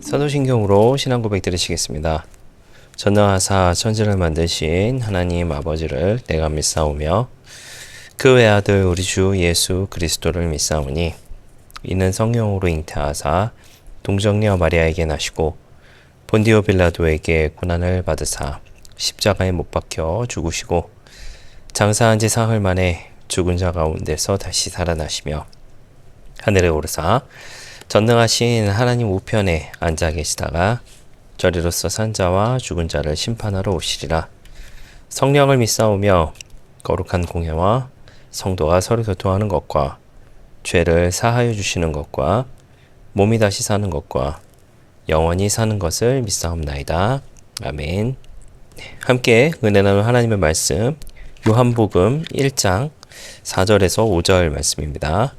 사도신경으로 신앙 고백 드리시겠습니다. 전능하사 천지를 만드신 하나님 아버지를 내가 믿사오며 그 외아들 우리 주 예수 그리스도를 믿사오니 이는 성령으로 잉태하사 동정녀 마리아에게 나시고 본디오 빌라도에게 고난을 받으사 십자가에 못 박혀 죽으시고 장사한 지 사흘 만에 죽은 자 가운데서 다시 살아나시며 하늘에 오르사 전능하신 하나님 우편에 앉아 계시다가 저리로서 산 자와 죽은 자를 심판하러 오시리라. 성령을 믿사오며 거룩한 공회와 성도가 서로 교통하는 것과 죄를 사하여 주시는 것과 몸이 다시 사는 것과 영원히 사는 것을 믿사옵나이다. 아멘. 함께 은혜 나눌 하나님의 말씀 요한복음 1장 4절에서 5절 말씀입니다.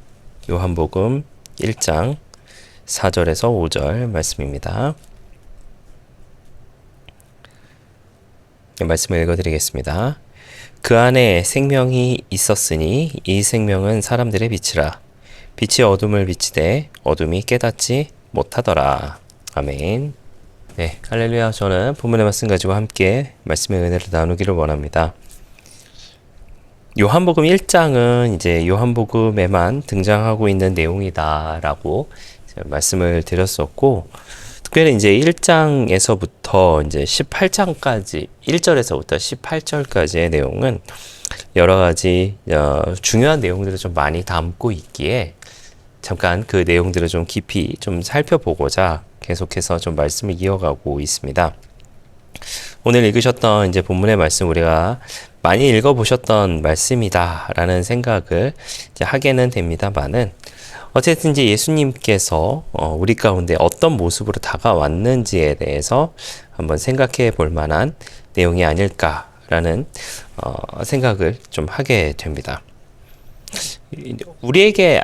요한복음 1장 4절에서 5절 말씀입니다. 말씀을 읽어드리겠습니다. 그 안에 생명이 있었으니 이 생명은 사람들의 빛이라. 빛이 어둠을 비치되 어둠이 깨닫지 못하더라. 아멘. 네, 할렐루야. 저는 본문의 말씀 가지고 함께 말씀의 은혜를 나누기를 원합니다. 요한복음 1장은 이제 요한복음에만 등장하고 있는 내용이다라고 말씀을 드렸었고, 특별히 이제 1장에서부터 이제 18장까지 1절에서부터 18절까지의 내용은 여러 가지 중요한 내용들을 좀 많이 담고 있기에 잠깐 그 내용들을 좀 깊이 좀 살펴보고자 계속해서 좀 말씀을 이어가고 있습니다. 오늘 읽으셨던 이제 본문의 말씀 우리가 많이 읽어보셨던 말씀이다라는 생각을 이제 하게는 됩니다만은 어쨌든 이제 예수님께서 우리 가운데 어떤 모습으로 다가왔는지에 대해서 한번 생각해 볼 만한 내용이 아닐까라는 생각을 좀 하게 됩니다. 우리에게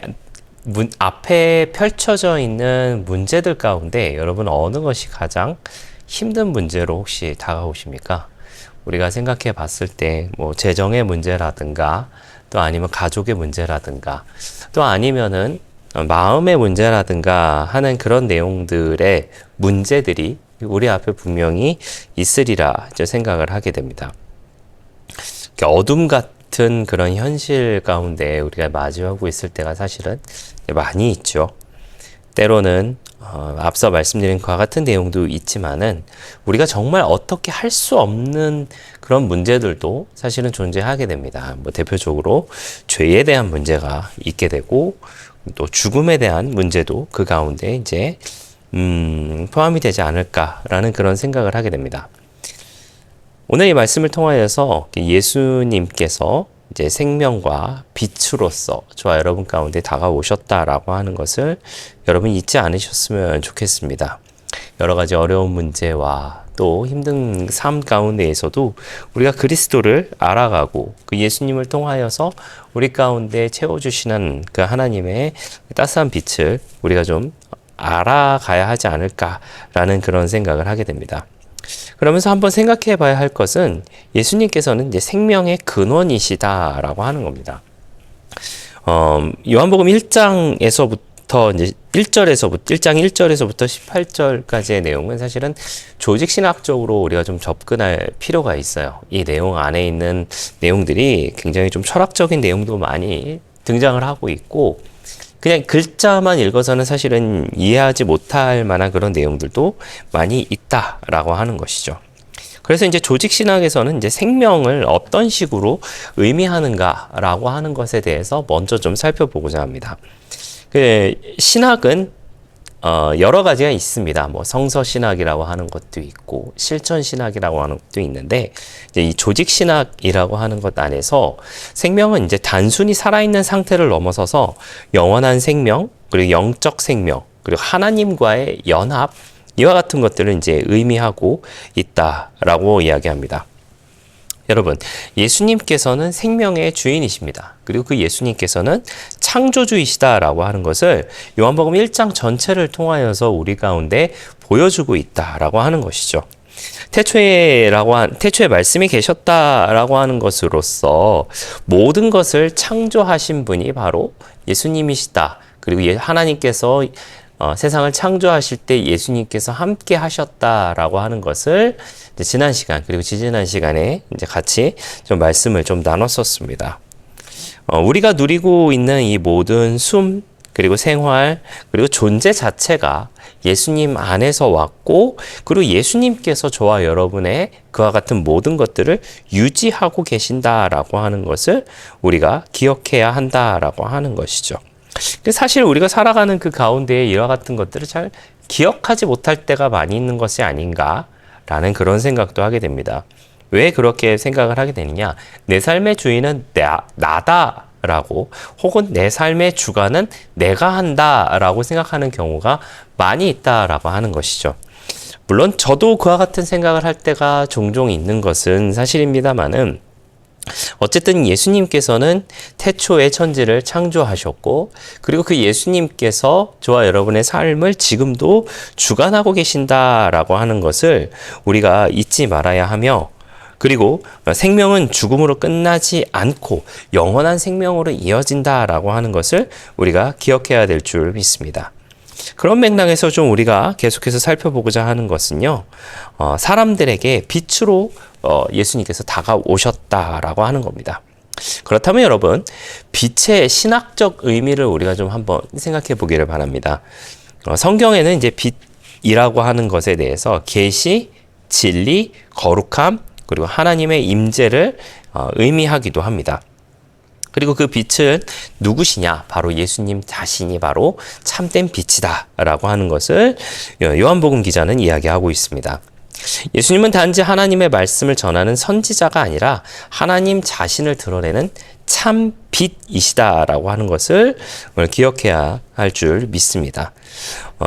앞에 펼쳐져 있는 문제들 가운데 여러분 어느 것이 가장 힘든 문제로 혹시 다가오십니까? 우리가 생각해 봤을 때 뭐 재정의 문제라든가 또 아니면 가족의 문제라든가 또 아니면은 마음의 문제라든가 하는 그런 내용들의 문제들이 우리 앞에 분명히 있으리라 생각을 하게 됩니다. 어둠 같은 그런 현실 가운데 우리가 마주하고 있을 때가 사실은 많이 있죠. 때로는 앞서 말씀드린 것과 같은 내용도 있지만은 우리가 정말 어떻게 할 수 없는 그런 문제들도 사실은 존재하게 됩니다. 뭐 대표적으로 죄에 대한 문제가 있게 되고 또 죽음에 대한 문제도 그 가운데 이제 포함이 되지 않을까라는 그런 생각을 하게 됩니다. 오늘 이 말씀을 통하여서 예수님께서 이제 생명과 빛으로서 저와 여러분 가운데 다가오셨다라고 하는 것을 여러분 잊지 않으셨으면 좋겠습니다. 여러 가지 어려운 문제와 또 힘든 삶 가운데에서도 우리가 그리스도를 알아가고 그 예수님을 통하여서 우리 가운데 채워주시는 그 하나님의 따스한 빛을 우리가 좀 알아가야 하지 않을까라는 그런 생각을 하게 됩니다. 그러면서 한번 생각해 봐야 할 것은 예수님께서는 이제 생명의 근원이시다라고 하는 겁니다. 요한복음 1장에서부터 이제 1장 1절에서부터 18절까지의 내용은 사실은 조직신학적으로 우리가 좀 접근할 필요가 있어요. 이 내용 안에 있는 내용들이 굉장히 좀 철학적인 내용도 많이 등장을 하고 있고 그냥 글자만 읽어서는 사실은 이해하지 못할 만한 그런 내용들도 많이 있다라고 하는 것이죠. 그래서 이제 조직신학에서는 이제 생명을 어떤 식으로 의미하는가라고 하는 것에 대해서 먼저 좀 살펴보고자 합니다. 신학은 여러 가지가 있습니다. 뭐 성서신학이라고 하는 것도 있고 실천신학이라고 하는 것도 있는데 이제 이 조직신학이라고 하는 것 안에서 생명은 이제 단순히 살아있는 상태를 넘어서서 영원한 생명 그리고 영적 생명 그리고 하나님과의 연합 이와 같은 것들을 이제 의미하고 있다라고 이야기합니다. 여러분, 예수님께서는 생명의 주인이십니다. 그리고 그 예수님께서는 창조주이시다라고 하는 것을 요한복음 1장 전체를 통하여서 우리 가운데 보여주고 있다라고 하는 것이죠. 태초에 말씀이 계셨다라고 하는 것으로서 모든 것을 창조하신 분이 바로 예수님이시다. 그리고 하나님께서 세상을 창조하실 때 예수님께서 함께 하셨다라고 하는 것을 이제 지난 시간 그리고 지지난 시간에 이제 같이 좀 말씀을 좀 나눴었습니다. 우리가 누리고 있는 이 모든 그리고 생활, 그리고 존재 자체가 예수님 안에서 왔고, 그리고 예수님께서 저와 여러분의 그와 같은 모든 것들을 유지하고 계신다라고 하는 것을 우리가 기억해야 한다라고 하는 것이죠. 사실 우리가 살아가는 그 가운데에 이와 같은 것들을 잘 기억하지 못할 때가 많이 있는 것이 아닌가라는 그런 생각도 하게 됩니다. 왜 그렇게 생각을 하게 되느냐? 내 삶의 주인은 나다라고, 혹은 내 삶의 주관은 내가 한다라고 생각하는 경우가 많이 있다라고 하는 것이죠. 물론 저도 그와 같은 생각을 할 때가 종종 있는 것은 사실입니다만은, 어쨌든 예수님께서는 태초에 천지를 창조하셨고, 그리고 그 예수님께서 저와 여러분의 삶을 지금도 주관하고 계신다라고 하는 것을 우리가 잊지 말아야 하며, 그리고 생명은 죽음으로 끝나지 않고 영원한 생명으로 이어진다라고 하는 것을 우리가 기억해야 될 줄 믿습니다. 그런 맥락에서 좀 우리가 계속해서 살펴보고자 하는 것은요, 사람들에게 빛으로 예수님께서 다가오셨다라고 하는 겁니다. 그렇다면 여러분, 빛의 신학적 의미를 우리가 좀 한번 생각해 보기를 바랍니다. 성경에는 이제 빛이라고 하는 것에 대해서 계시, 진리, 거룩함, 그리고 하나님의 임재를 의미하기도 합니다. 그리고 그 빛은 누구시냐? 바로 예수님 자신이 바로 참된 빛이다 라고 하는 것을 요한복음 기자는 이야기하고 있습니다. 예수님은 단지 하나님의 말씀을 전하는 선지자가 아니라 하나님 자신을 드러내는 참 빛이시다라고 하는 것을 오늘 기억해야 할 줄 믿습니다.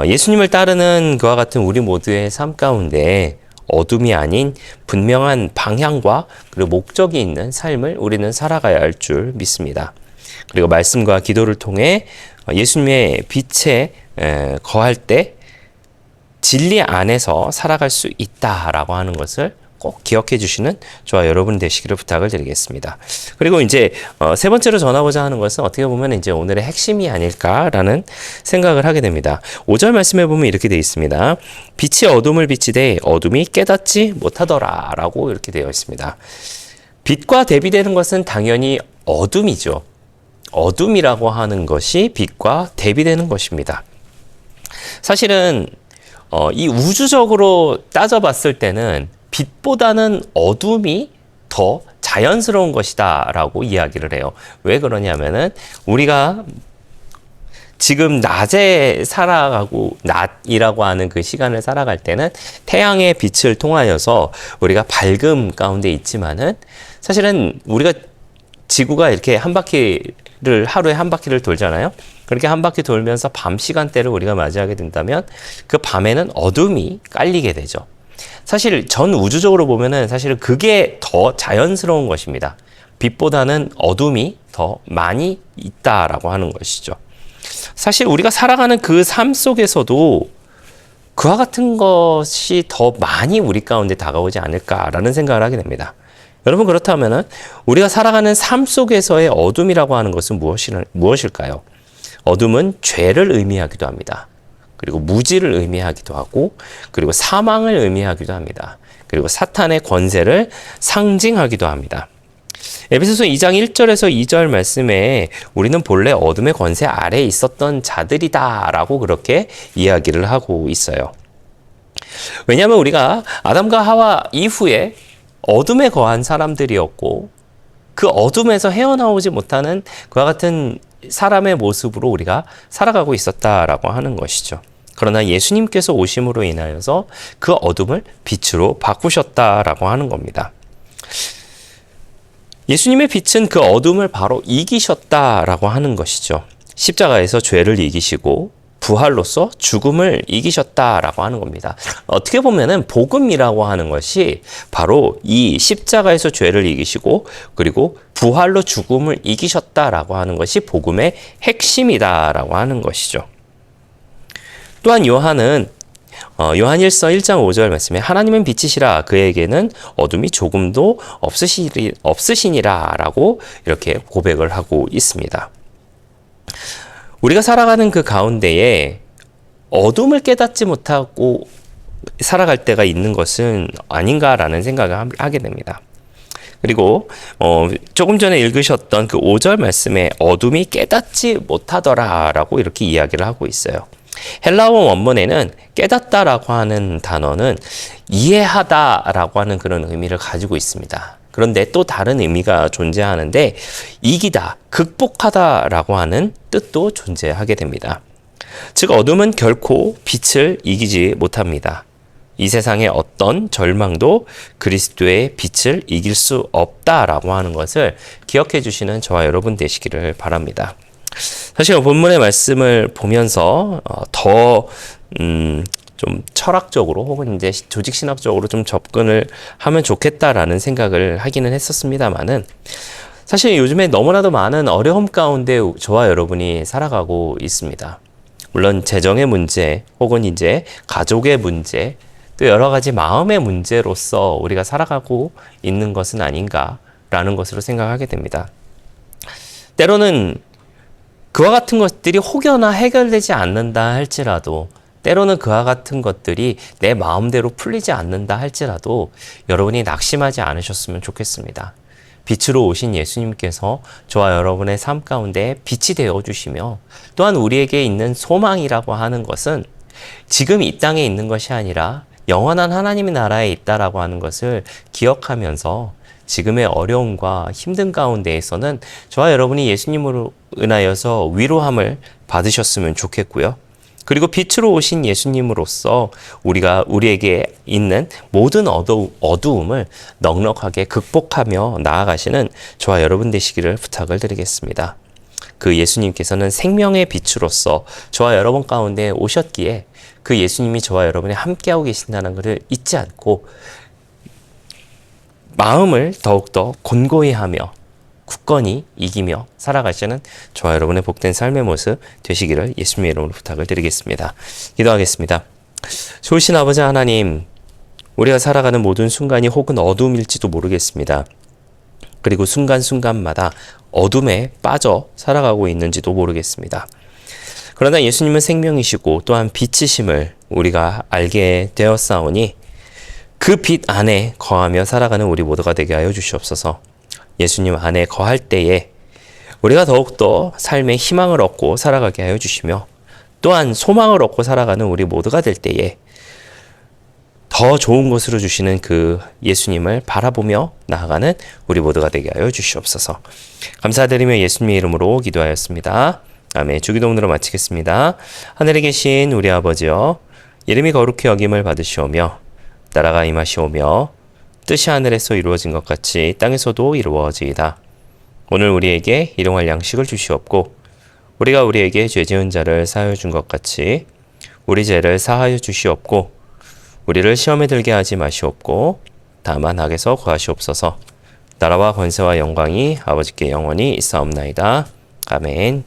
예수님을 따르는 그와 같은 우리 모두의 삶 가운데 어둠이 아닌 분명한 방향과 그리고 목적이 있는 삶을 우리는 살아가야 할 줄 믿습니다. 그리고 말씀과 기도를 통해 예수님의 빛에 거할 때 진리 안에서 살아갈 수 있다라고 하는 것을 꼭 기억해 주시는 저와 여러분 되시기를 부탁을 드리겠습니다. 그리고 이제 세 번째로 전하고자 하는 것은 어떻게 보면 이제 오늘의 핵심이 아닐까라는 생각을 하게 됩니다. 5절 말씀에 보면 이렇게 되어 있습니다. 빛이 어둠을 비치되 어둠이 깨닫지 못하더라라고 이렇게 되어 있습니다. 빛과 대비되는 것은 당연히 어둠이죠. 어둠이라고 하는 것이 빛과 대비되는 것입니다. 사실은 이 우주적으로 따져봤을 때는 빛보다는 어둠이 더 자연스러운 것이다 라고 이야기를 해요. 왜 그러냐면은 우리가 지금 낮에 살아가고 낮이라고 하는 그 시간을 살아갈 때는 태양의 빛을 통하여서 우리가 밝음 가운데 있지만은 사실은 우리가 지구가 이렇게 하루에 한 바퀴를 돌잖아요. 그렇게 한 바퀴 돌면서 밤 시간대를 우리가 맞이하게 된다면 그 밤에는 어둠이 깔리게 되죠. 사실 전 우주적으로 보면은 사실은 그게 더 자연스러운 것입니다. 빛보다는 어둠이 더 많이 있다라고 하는 것이죠. 사실 우리가 살아가는 그 삶 속에서도 그와 같은 것이 더 많이 우리 가운데 다가오지 않을까라는 생각을 하게 됩니다. 여러분, 그렇다면은 우리가 살아가는 삶 속에서의 어둠이라고 하는 것은 무엇일까요? 어둠은 죄를 의미하기도 합니다. 그리고 무지를 의미하기도 하고, 그리고 사망을 의미하기도 합니다. 그리고 사탄의 권세를 상징하기도 합니다. 에베소서 2장 1절에서 2절 말씀에 우리는 본래 어둠의 권세 아래에 있었던 자들이다 라고 그렇게 이야기를 하고 있어요. 왜냐하면 우리가 아담과 하와 이후에 어둠에 거한 사람들이었고, 그 어둠에서 헤어나오지 못하는 그와 같은 사람의 모습으로 우리가 살아가고 있었다라고 하는 것이죠. 그러나 예수님께서 오심으로 인하여서 그 어둠을 빛으로 바꾸셨다라고 하는 겁니다. 예수님의 빛은 그 어둠을 바로 이기셨다라고 하는 것이죠. 십자가에서 죄를 이기시고 부활로서 죽음을 이기셨다라고 하는 겁니다. 어떻게 보면은 복음이라고 하는 것이 바로 이 십자가에서 죄를 이기시고 그리고 부활로 죽음을 이기셨다라고 하는 것이 복음의 핵심이다라고 하는 것이죠. 또한 요한은 요한일서 1장 5절 말씀에 하나님은 빛이시라 그에게는 어둠이 조금도 없으시니라 라고 이렇게 고백을 하고 있습니다. 우리가 살아가는 그 가운데에 어둠을 깨닫지 못하고 살아갈 때가 있는 것은 아닌가라는 생각을 하게 됩니다. 그리고 조금 전에 읽으셨던 그 5절 말씀에 어둠이 깨닫지 못하더라라고 이렇게 이야기를 하고 있어요. 헬라어 원문에는 깨닫다라고 하는 단어는 이해하다라고 하는 그런 의미를 가지고 있습니다. 그런데 또 다른 의미가 존재하는데 이기다, 극복하다라고 하는 뜻도 존재하게 됩니다. 즉 어둠은 결코 빛을 이기지 못합니다. 이 세상의 어떤 절망도 그리스도의 빛을 이길 수 없다라고 하는 것을 기억해 주시는 저와 여러분 되시기를 바랍니다. 사실 본문의 말씀을 보면서 좀 철학적으로 혹은 이제 조직신학적으로 좀 접근을 하면 좋겠다라는 생각을 하기는 했었습니다만은 사실 요즘에 너무나도 많은 어려움 가운데 저와 여러분이 살아가고 있습니다. 물론 재정의 문제 혹은 이제 가족의 문제 또 여러 가지 마음의 문제로서 우리가 살아가고 있는 것은 아닌가라는 것으로 생각하게 됩니다. 때로는 그와 같은 것들이 혹여나 해결되지 않는다 할지라도 때로는 그와 같은 것들이 내 마음대로 풀리지 않는다 할지라도 여러분이 낙심하지 않으셨으면 좋겠습니다. 빛으로 오신 예수님께서 저와 여러분의 삶 가운데 빛이 되어주시며 또한 우리에게 있는 소망이라고 하는 것은 지금 이 땅에 있는 것이 아니라 영원한 하나님의 나라에 있다라고 하는 것을 기억하면서 지금의 어려움과 힘든 가운데에서는 저와 여러분이 예수님으로 인하여서 위로함을 받으셨으면 좋겠고요. 그리고 빛으로 오신 예수님으로서 우리에게 있는 모든 어두움을 넉넉하게 극복하며 나아가시는 저와 여러분 되시기를 부탁을 드리겠습니다. 그 예수님께서는 생명의 빛으로서 저와 여러분 가운데 오셨기에 그 예수님이 저와 여러분이 함께하고 계신다는 것을 잊지 않고 마음을 더욱더 곤고히 하며 굳건히 이기며 살아가시는 저와 여러분의 복된 삶의 모습 되시기를 예수님의 이름으로 부탁을 드리겠습니다. 기도하겠습니다. 좋으신 아버지 하나님, 우리가 살아가는 모든 순간이 혹은 어둠일지도 모르겠습니다. 그리고 순간순간마다 어둠에 빠져 살아가고 있는지도 모르겠습니다. 그러나 예수님은 생명이시고 또한 빛이심을 우리가 알게 되었사오니 그 빛 안에 거하며 살아가는 우리 모두가 되게 하여 주시옵소서. 예수님 안에 거할 때에 우리가 더욱더 삶의 희망을 얻고 살아가게 하여 주시며 또한 소망을 얻고 살아가는 우리 모두가 될 때에 더 좋은 것으로 주시는 그 예수님을 바라보며 나아가는 우리 모두가 되게 하여 주시옵소서. 감사드리며 예수님의 이름으로 기도하였습니다. 아멘. 주기도문으로 마치겠습니다. 하늘에 계신 우리 아버지여, 이름이 거룩히 여김을 받으시오며 나라가 임하시오며 뜻이 하늘에서 이루어진 것 같이 땅에서도 이루어지이다. 오늘 우리에게 일용할 양식을 주시옵고 우리가 우리에게 죄 지은 자를 사하여 준 것 같이 우리 죄를 사하여 주시옵고 우리를 시험에 들게 하지 마시옵고 다만 악에서 구하시옵소서. 나라와 권세와 영광이 아버지께 영원히 있사옵나이다. 아멘.